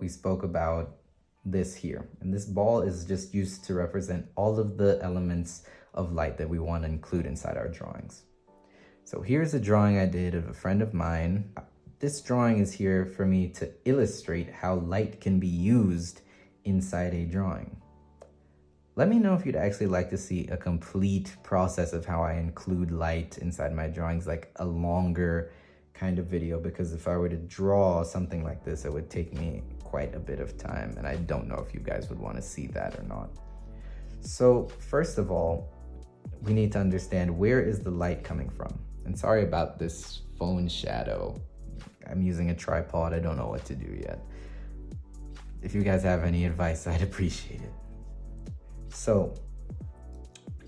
we spoke about this here. And this ball is just used to represent all of the elements of light that we want to include inside our drawings. So here's a drawing I did of a friend of mine. This drawing is here for me to illustrate how light can be used inside a drawing. Let me know if you'd actually like to see a complete process of how I include light inside my drawings, like a longer kind of video, because if I were to draw something like this, it would take me quite a bit of time, and I don't know if you guys would want to see that or not. So first of all, we need to understand, where is the light coming from? And sorry about this phone shadow. I'm using a tripod. I don't know what to do yet. If you guys have any advice, I'd appreciate it. So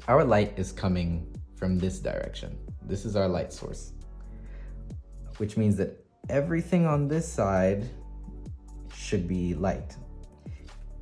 our light is coming from this direction. This is our light source, which means that everything on this side should be light.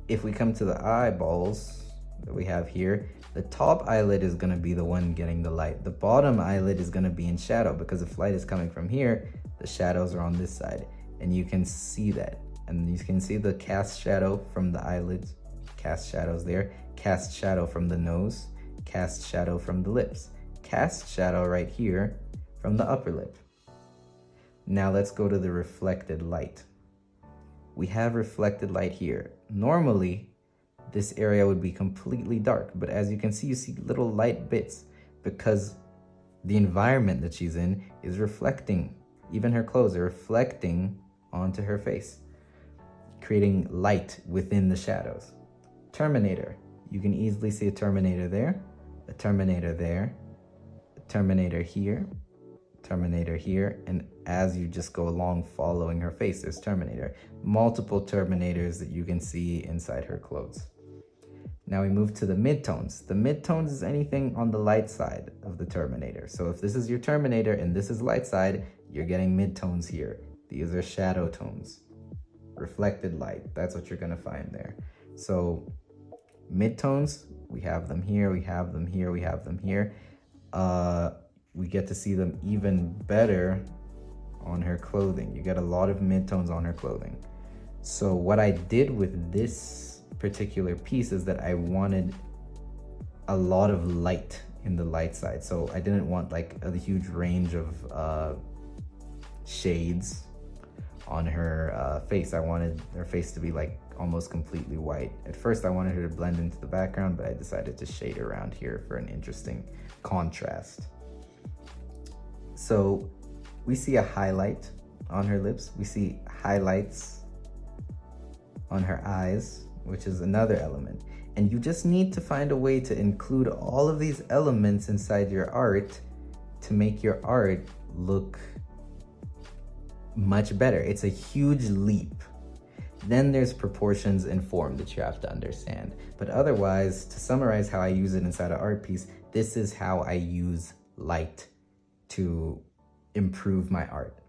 If we come to the eyeballs that we have here, the top eyelid is going to be the one getting the light. The bottom eyelid is going to be in shadow, because if light is coming from here, the shadows are on this side, and you can see that. And you can see the cast shadow from the eyelids, cast shadows there, cast shadow from the nose, cast shadow from the lips, cast shadow right here from the upper lip. Now let's go to the reflected light. We have reflected light here. Normally, this area would be completely dark, but as you can see, you see little light bits because the environment that she's in is reflecting. Even her clothes are reflecting onto her face, creating light within the shadows. Terminator. You can easily see a Terminator there, a Terminator there, a Terminator here, Terminator here, and as you just go along following her face, there's Terminator. Multiple Terminators that you can see inside her clothes. Now we move to the midtones. The midtones is anything on the light side of the Terminator. So if this is your Terminator and this is light side, you're getting midtones here. These are shadow tones. Reflected light, that's what you're gonna find there. So midtones, we have them here, we have them here, we have them here. We get to see them even better on her clothing. You get a lot of midtones on her clothing. So what I did with this particular piece is that I wanted a lot of light in the light side. So I didn't want like a huge range of shades on her face. I wanted her face to be like almost completely white. At first I wanted her to blend into the background, but I decided to shade around here for an interesting contrast. So we see a highlight on her lips. We see highlights on her eyes, which is another element. And you just need to find a way to include all of these elements inside your art to make your art look much better. It's a huge leap. Then there's proportions and form that you have to understand. But otherwise, to summarize how I use it inside an art piece, this is how I use light to improve my art.